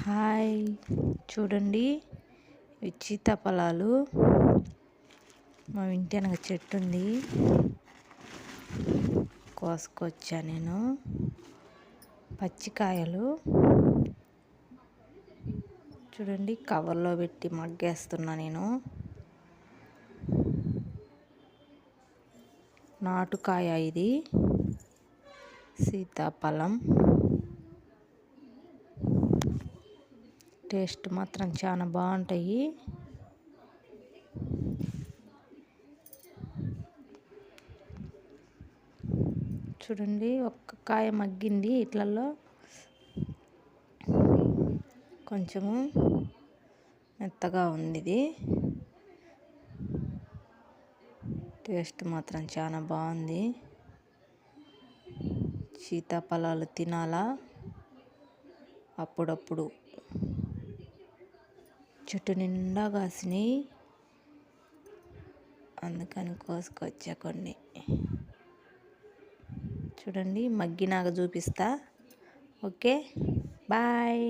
Hi, చూడండి ఇవి సీతాఫలాలు. మా ఇంటి వెనక చెట్టు ఉంది, కోసుకొచ్చా నేను. పచ్చికాయలు చూడండి, కవర్లో పెట్టి మగ్గేస్తున్నా నేను. నాటుకాయ ఇది, సీతాఫలం. టేస్ట్ మాత్రం చాలా బాగుంటాయి. చూడండి, ఒక్క కాయ మగ్గింది ఇట్లలో, కొంచెము మెత్తగా ఉంది ఇది. టేస్ట్ మాత్రం చాలా బాగుంది. సీతాఫలాలు తినాలా అప్పుడప్పుడు. చెట్టు నిండా కాసినాయి, అందుకని కోసుకొచ్చా కొన్ని. చూడండి, మగ్గినాక చూపిస్తా. Okay, bye.